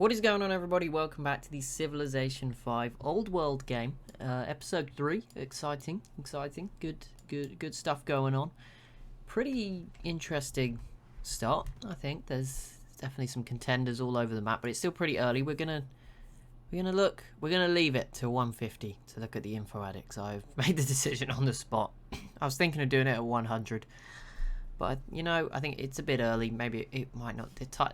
What is going on, everybody? Welcome back to the Civilization 5 Old World game, episode 3. Exciting, good stuff going on. Pretty interesting start, I think. There's definitely some contenders all over the map, but it's still pretty early. We're gonna leave it to 150 to look at the info addicts. I've made the decision on the spot. I was thinking of doing it at 100. But, I think it's a bit early. Maybe it might not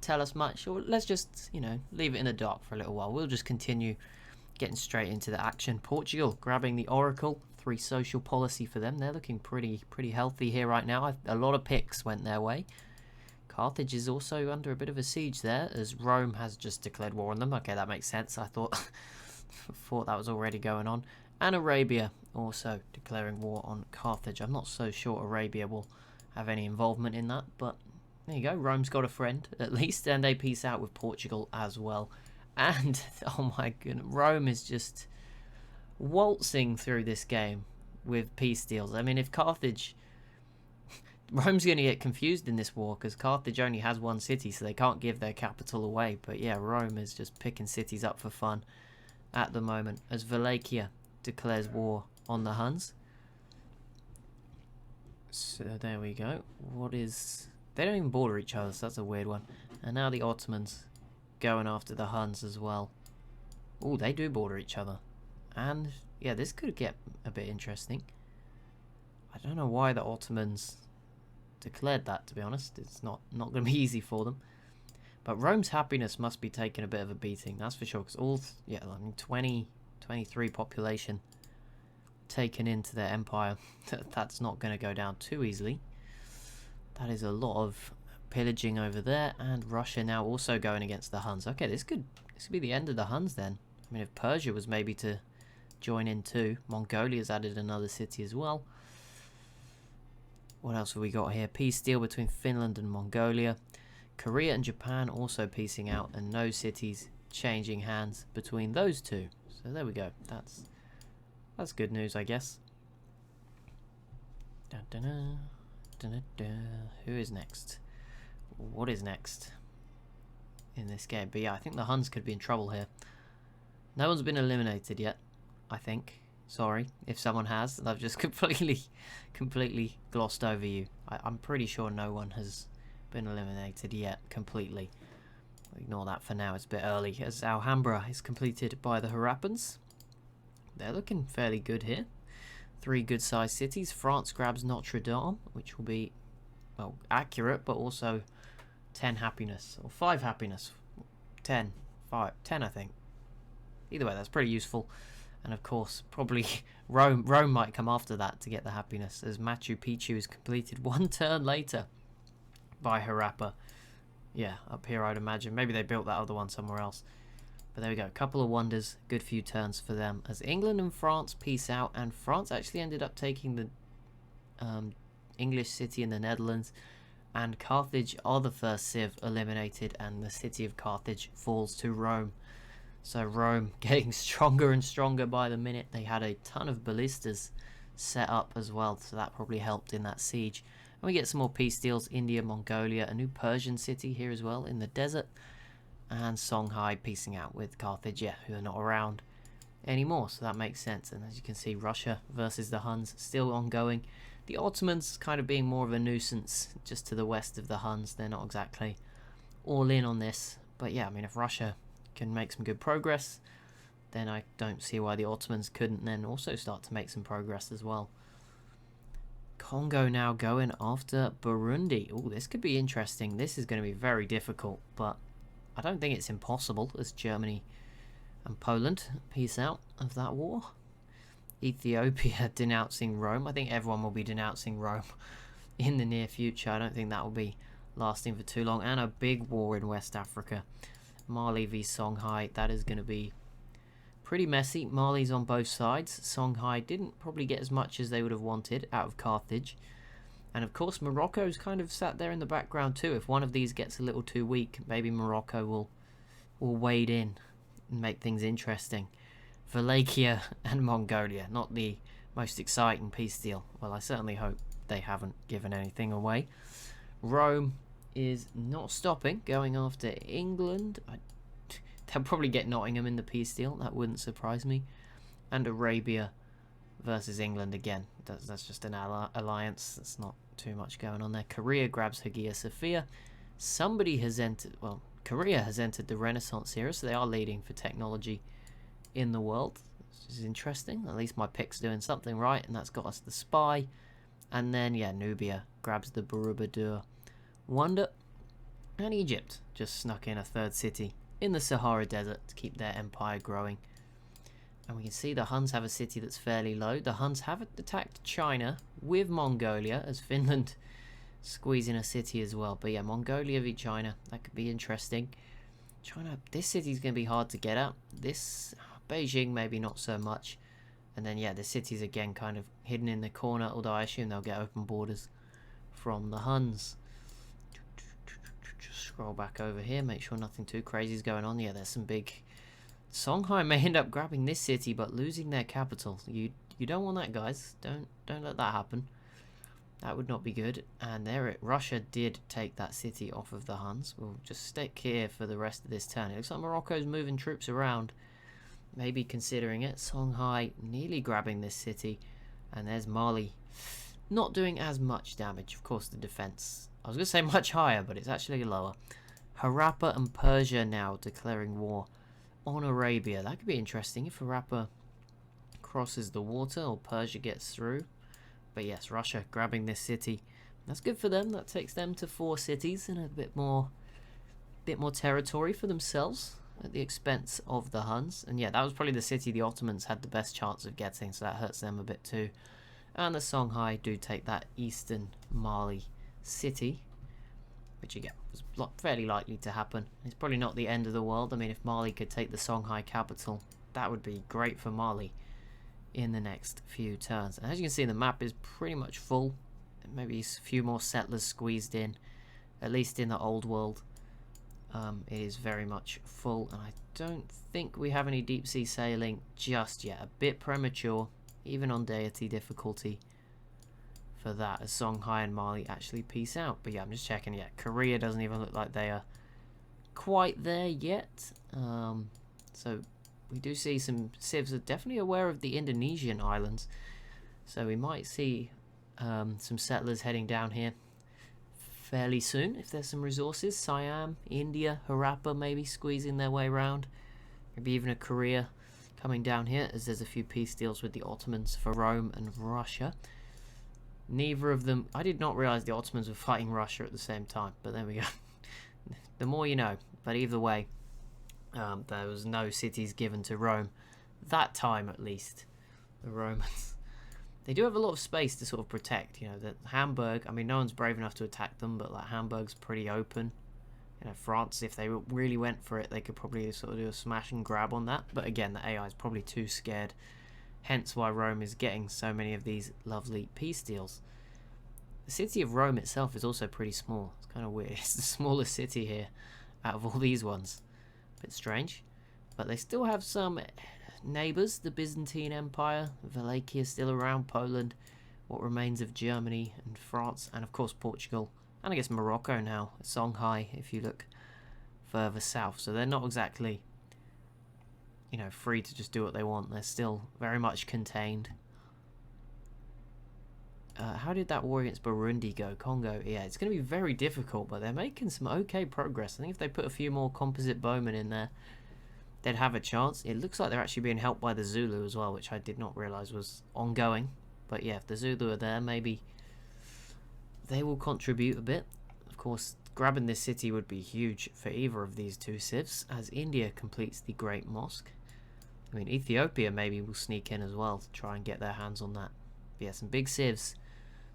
tell us much. Or let's just, leave it in the dark for a little while. We'll just continue getting straight into the action. Portugal grabbing the Oracle. 3 social policy for them. They're looking pretty healthy here right now. A lot of picks went their way. Carthage is also under a bit of a siege there, as Rome has just declared war on them. Okay, that makes sense. I thought that was already going on. And Arabia also declaring war on Carthage. I'm not so sure Arabia will have any involvement in that, but there you go. Rome's got a friend at least, and they peace out with Portugal as well. And oh my goodness, Rome is just waltzing through this game with peace deals. I mean, if Carthage, Rome's going to get confused in this war because Carthage only has 1 city, so they can't give their capital away. But yeah, Rome is just picking cities up for fun at the moment as Wallachia declares war on the Huns. So there we go. They don't even border each other, so that's a weird one. And now the Ottomans going after the Huns as well. Oh, they do border each other. And yeah, this could get a bit interesting. I don't know why the Ottomans declared that, to be honest. It's not going to be easy for them. But Rome's happiness must be taking a bit of a beating, that's for sure. Because 23 population taken into their empire. That's not going to go down too easily. That is a lot of pillaging over there, and Russia now also going against the Huns. Okay, this could be the end of the Huns then. I mean, if Persia was maybe to join in too. Mongolia's added another city as well. What else have we got here? Peace deal between Finland and Mongolia. Korea and Japan also peacing out, and no cities changing hands between those two. So there we go. That's good news, I guess. Who is next? What is next in this game? But yeah, I think the Huns could be in trouble here. No one's been eliminated yet, I think. Sorry if someone has. I've just completely glossed over you. I'm pretty sure no one has been eliminated yet completely. Ignore that for now. It's a bit early, as Alhambra is completed by the Harappans. They're looking fairly good here. 3 good-sized cities. France grabs Notre Dame, which will be, well, accurate, but also 10 happiness, or 5 happiness. 10, I think. Either way, that's pretty useful. And of course, probably Rome might come after that to get the happiness, as Machu Picchu is completed 1 turn later by Harappa. Yeah, up here I'd imagine. Maybe they built that other one somewhere else. But there we go, a couple of wonders, good few turns for them. As England and France peace out, and France actually ended up taking the English city in the Netherlands, and Carthage are the first civ eliminated, and the city of Carthage falls to Rome. So Rome getting stronger and stronger by the minute. They had a ton of ballistas set up as well, so that probably helped in that siege. And we get some more peace deals. India, Mongolia, a new Persian city here as well in the desert. And Songhai piecing out with Carthage, yeah, who are not around anymore, so that makes sense. And as you can see, Russia versus the Huns still ongoing. The Ottomans kind of being more of a nuisance just to the west of the Huns. They're not exactly all in on this, but yeah, I mean, if Russia can make some good progress, then I don't see why the Ottomans couldn't then also start to make some progress as well. Congo now going after Burundi. Oh, this could be interesting. This is going to be very difficult, but I don't think it's impossible, as Germany and Poland peace out of that war. Ethiopia denouncing Rome. I think everyone will be denouncing Rome in the near future. I don't think that will be lasting for too long. And a big war in West Africa. Mali v Songhai. That is going to be pretty messy. Mali's on both sides. Songhai didn't probably get as much as they would have wanted out of Carthage. And of course, Morocco's kind of sat there in the background too. If one of these gets a little too weak, maybe Morocco will wade in and make things interesting. Wallachia and Mongolia, not the most exciting peace deal. Well, I certainly hope they haven't given anything away. Rome is not stopping, going after England. They'll probably get Nottingham in the peace deal. That wouldn't surprise me. And Arabia versus England again. That's just an alliance. That's not too much going on there. Korea grabs Hagia Sophia. Somebody has entered... Well, Korea has entered the Renaissance era, so they are leading for technology in the world. Which is interesting. At least my pick's doing something right, and that's got us the Spy. And then, yeah, Nubia grabs the Borobudur Wonder. And Egypt just snuck in a third city in the Sahara Desert to keep their empire growing. And we can see the Huns have a city that's fairly low. The Huns have attacked China with Mongolia, as Finland squeezing a city as well. But yeah, Mongolia v China, that could be interesting. China, this city's going to be hard to get at. This, Beijing, maybe not so much. And then yeah, the city's again kind of hidden in the corner, although I assume they'll get open borders from the Huns. Just scroll back over here, make sure nothing too crazy is going on. Yeah, there's some big... Songhai may end up grabbing this city, but losing their capital. You don't want that, guys. Don't let that happen. That would not be good. And there it... Russia did take that city off of the Huns. We'll just stick here for the rest of this turn. It looks like Morocco's moving troops around. Maybe considering it. Songhai nearly grabbing this city. And there's Mali not doing as much damage. Of course, the defense... I was going to say much higher, but it's actually lower. Harappa and Persia now declaring war on Arabia. That could be interesting if Harappa crosses the water or Persia gets through. But yes, Russia grabbing this city. That's good for them. That takes them to 4 cities and a bit more territory for themselves at the expense of the Huns. And yeah, that was probably the city the Ottomans had the best chance of getting, so that hurts them a bit too. And the Songhai do take that eastern Mali city, which again was fairly likely to happen. It's probably not the end of the world. I mean, if Mali could take the Songhai capital, that would be great for Mali in the next few turns. And as you can see, the map is pretty much full. Maybe a few more settlers squeezed in, at least in the old world. It is very much full, and I don't think we have any deep sea sailing just yet. A bit premature, even on deity difficulty for that, as Songhai and Mali actually peace out. But yeah, I'm just checking. Yeah, Korea doesn't even look like they are quite there yet. So we do see some civs are definitely aware of the Indonesian islands, so we might see some settlers heading down here fairly soon if there's some resources. Siam, India, Harappa maybe squeezing their way around, maybe even a Korea coming down here, as there's a few peace deals with the Ottomans for Rome and Russia. Neither of them... I did not realize the Ottomans were fighting Russia at the same time, but there we go. The more you know. But either way, there was no cities given to Rome. That time, at least. The Romans. They do have a lot of space to sort of protect. You know, that Hamburg... I mean, no one's brave enough to attack them, but like Hamburg's pretty open. You know, France, if they really went for it, they could probably sort of do a smash and grab on that. But again, the AI is probably too scared. Hence why Rome is getting so many of these lovely peace deals. The city of Rome itself is also pretty small. It's kind of weird. It's the smallest city here out of all these ones. A bit strange. But they still have some neighbours. The Byzantine Empire, Wallachia still around, Poland, what remains of Germany and France, and of course Portugal. And I guess Morocco now, Songhai, if you look further south. So they're not exactly... you know, free to just do what they want. They're still very much contained. How did that war against Burundi go? Congo? Yeah, it's going to be very difficult, but they're making some okay progress. I think if they put a few more composite bowmen in there, they'd have a chance. It looks like they're actually being helped by the Zulu as well, which I did not realise was ongoing. But yeah, if the Zulu are there, maybe they will contribute a bit. Of course, grabbing this city would be huge for either of these two civs, as India completes the Great Mosque. I mean, Ethiopia maybe will sneak in as well to try and get their hands on that. But yeah, some big civs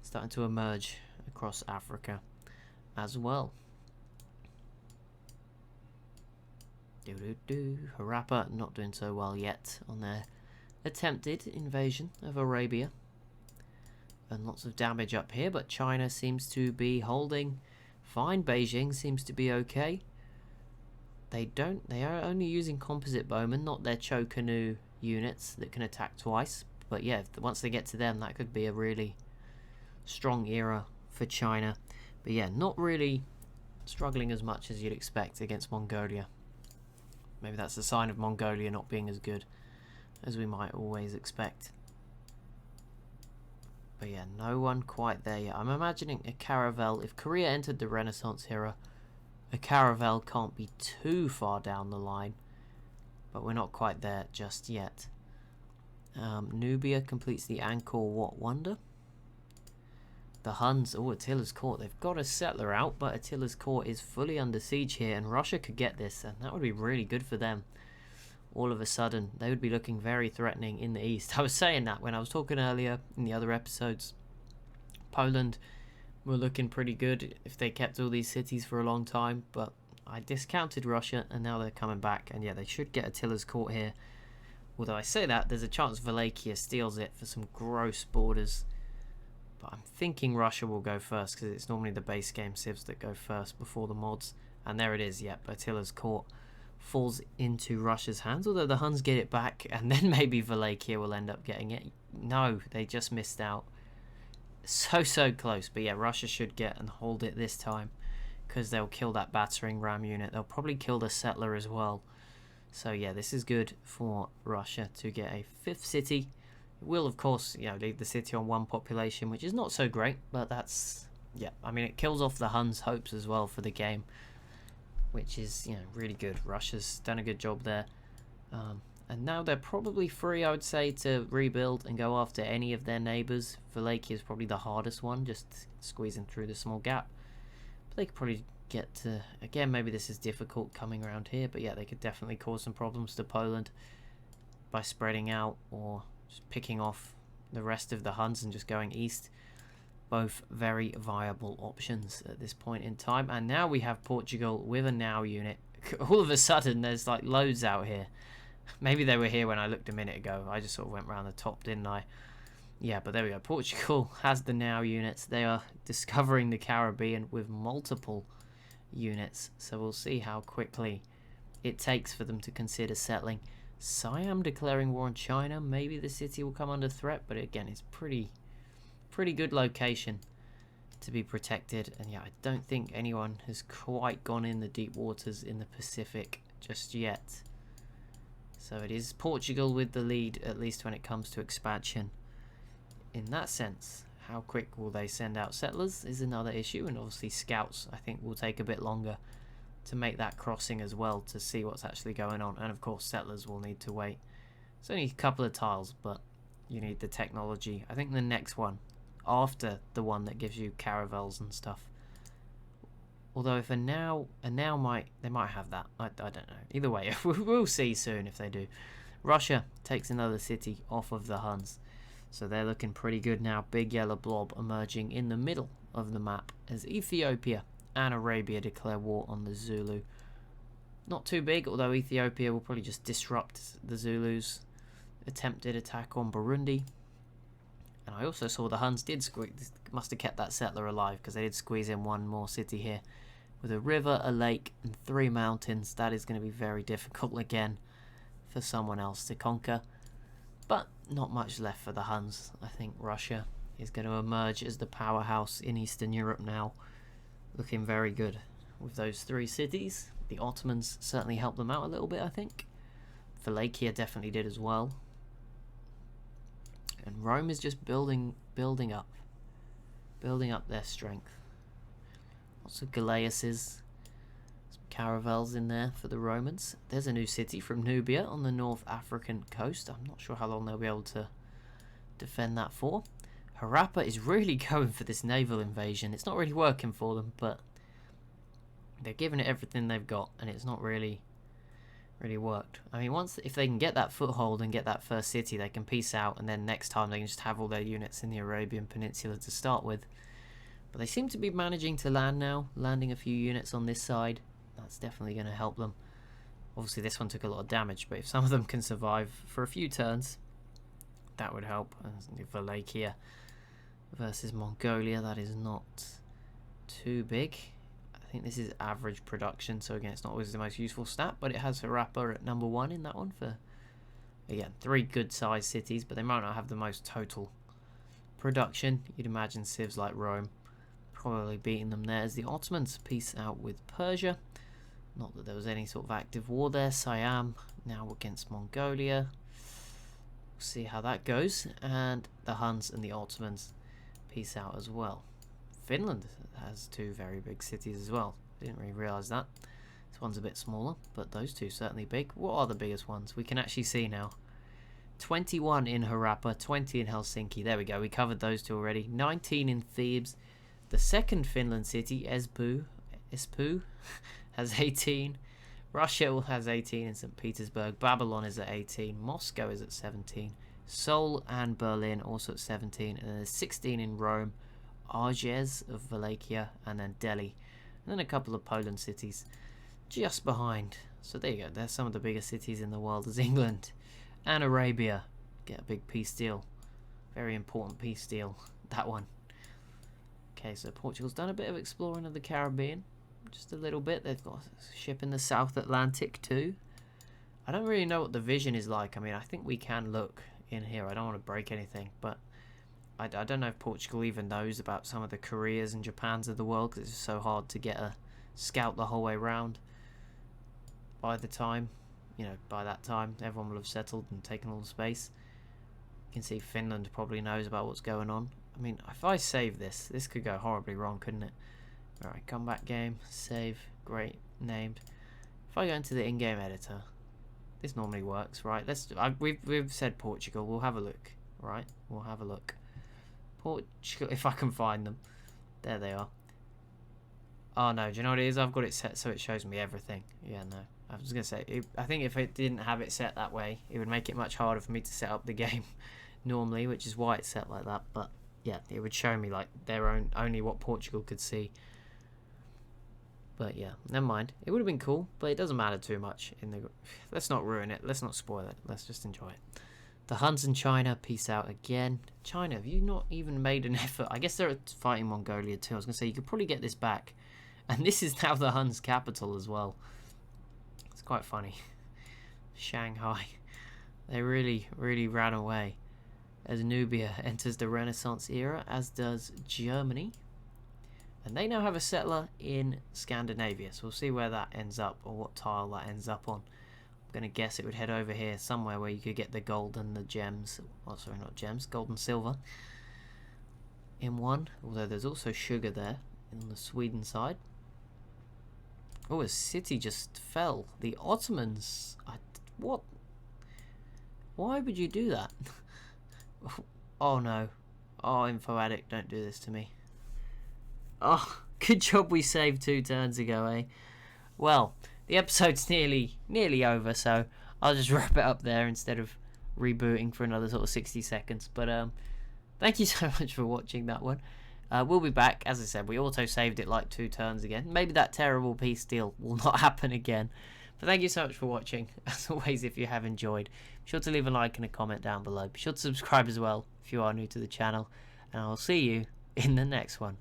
starting to emerge across Africa as well. Harappa not doing so well yet on their attempted invasion of Arabia. And lots of damage up here, but China seems to be holding fine. Beijing seems to be okay. They are only using composite bowmen, not their Cho Canoe units that can attack twice. But yeah, once they get to them, that could be a really strong era for China. But yeah, not really struggling as much as you'd expect against Mongolia. maybe that's a sign of Mongolia not being as good as we might always expect. But yeah, no one quite there yet. I'm imagining a caravel. If Korea entered the Renaissance era, a caravel can't be too far down the line. But we're not quite there just yet. Nubia completes the Angkor Wat wonder. The Huns, oh, Attila's court. They've got a settler out, but Attila's court is fully under siege here, and Russia could get this, and that would be really good for them. All of a sudden, they would be looking very threatening in the east. I was saying that when I was talking earlier in the other episodes. Poland were looking pretty good if they kept all these cities for a long time, but I discounted Russia, and now they're coming back, and yeah, they should get Attila's court here. Although I say that, there's a chance Wallachia steals it for some gross borders. But I'm thinking Russia will go first, because it's normally the base game civs that go first before the mods. And there it is, yep, Attila's court falls into Russia's hands, although the Huns get it back, and then maybe Wallachia will end up getting it. No, they just missed out. So close, but yeah, Russia should get and hold it this time, because they'll kill that battering ram unit. They'll probably kill the settler as well. So yeah, this is good for Russia to get a 5th city. It will, of course, you know, leave the city on 1 population, which is not so great, but that's, yeah, I mean, it kills off the Huns' hopes as well for the game, which is, you know, really good. Russia's done a good job there. And now they're probably free, I would say, to rebuild and go after any of their neighbours. Wallachia is probably the hardest one, just squeezing through the small gap. But they could probably get to, again, maybe this is difficult coming around here, but yeah, they could definitely cause some problems to Poland by spreading out or just picking off the rest of the Huns and just going east. Both very viable options at this point in time. And now we have Portugal with a now unit. All of a sudden there's like loads out here. Maybe they were here when I looked a minute ago. I just sort of went around the top, didn't I? Yeah, but there we go. Portugal has the now units. They are discovering the Caribbean with multiple units. So we'll see how quickly it takes for them to consider settling. Siam declaring war on China. Maybe the city will come under threat, but again, it's pretty good location to be protected. And yeah, I don't think anyone has quite gone in the deep waters in the Pacific just yet. So it is Portugal with the lead, at least when it comes to expansion. In that sense, how quick will they send out settlers is another issue, and obviously scouts I think will take a bit longer to make that crossing as well to see what's actually going on, and of course settlers will need to wait. It's only a couple of tiles, but you need the technology. I think the next one, after the one that gives you caravels and stuff. Although if they might have that. I don't know. Either way, we'll see soon if they do. Russia takes another city off of the Huns. So they're looking pretty good now. Big yellow blob emerging in the middle of the map as Ethiopia and Arabia declare war on the Zulu. Not too big, although Ethiopia will probably just disrupt the Zulus' attempted attack on Burundi. And I also saw the Huns must have kept that settler alive, because they did squeeze in one more city here. With a river, a lake, and 3 mountains, that is going to be very difficult again for someone else to conquer. But not much left for the Huns. I think Russia is going to emerge as the powerhouse in Eastern Europe now. Looking very good with those 3 cities. The Ottomans certainly helped them out a little bit, I think. Wallachia definitely did as well. And Rome is just building up their strength. Lots of galleasses, some caravels in there for the Romans. There's a new city from Nubia on the North African coast. I'm not sure how long they'll be able to defend that for. Harappa is really going for this naval invasion. It's not really working for them, but they're giving it everything they've got, and it's not really worked. I mean, if they can get that foothold and get that first city, they can peace out, and then next time they can just have all their units in the Arabian Peninsula to start with. But they seem to be managing to land now, landing a few units on this side. That's definitely going to help them. Obviously this one took a lot of damage, but if some of them can survive for a few turns, that would help. Wallachia versus Mongolia, that is not too big. I think this is average production, so again, it's not always the most useful stat, but it has Harappa at number 1 in that one for, again, 3 good sized cities, but they might not have the most total production. You'd imagine civs like Rome probably beating them there as the Ottomans peace out with Persia. Not that there was any sort of active war there. Siam now against Mongolia. We'll see how that goes. And the Huns and the Ottomans peace out as well. Finland has 2 very big cities as well. Didn't really realise that. This one's a bit smaller, but those 2 certainly big. What are the biggest ones? We can actually see now. 21 in Europa, 20 in Helsinki. There we go. We covered those 2 already. 19 in Thebes. The second Finland city, Espoo, has 18. Russia has 18 in St. Petersburg. Babylon is at 18. Moscow is at 17. Seoul and Berlin also at 17. And there's 16 in Rome. Arges of Wallachia. And then Delhi. And then a couple of Poland cities just behind. So there you go. There's some of the biggest cities in the world as England. And Arabia. Get a big peace deal. Very important peace deal. That one. Okay, so Portugal's done a bit of exploring of the Caribbean. Just a little bit. They've got a ship in the South Atlantic too. I don't really know what the vision is like. I mean, I think we can look in here. I don't want to break anything, but I don't know if Portugal even knows about some of the Koreas and Japans of the world, because it's so hard to get a scout the whole way around. By the time, by that time, everyone will have settled and taken all the space. You can see Finland probably knows about what's going on. I mean, if I save this could go horribly wrong, couldn't it? Alright, come back game, save, great, named. If I go into the in-game editor, this normally works, right? We've said Portugal, we'll have a look, right? We'll have a look. Portugal, if I can find them. There they are. Oh no, do you know what it is? I've got it set so it shows me everything. Yeah, no. I was going to say, I think if it didn't have it set that way, it would make it much harder for me to set up the game normally, which is why it's set like that. But yeah, it would show me like only what Portugal could see. But yeah, never mind. It would have been cool, but it doesn't matter too much. Let's not ruin it. Let's not spoil it. Let's just enjoy it. The Huns and China, peace out again. China, have you not even made an effort? I guess they're fighting Mongolia too. I was going to say, you could probably get this back. And this is now the Huns' capital as well. It's quite funny. Shanghai. They really, really ran away. As Nubia enters the Renaissance era, as does Germany. And they now have a settler in Scandinavia. So we'll see where that ends up, or what tile that ends up on. I'm going to guess it would head over here somewhere where you could get the gold and the gems. Oh, sorry, not gems. Gold and silver. In one. Although there's also sugar there on the Sweden side. Oh, a city just fell. The Ottomans. What? Why would you do that? Oh no. Oh, Info Addict, don't do this to me. Oh, good job we saved 2 turns ago, eh? Well, the episode's nearly over, so I'll just wrap it up there instead of rebooting for another sort of 60 seconds. But thank you so much for watching that one. We'll be back. As I said, we auto-saved it like 2 turns again. Maybe that terrible peace deal will not happen again. But thank you so much for watching. As always, if you have enjoyed, be sure to leave a like and a comment down below. Be sure to subscribe as well if you are new to the channel. And I'll see you in the next one.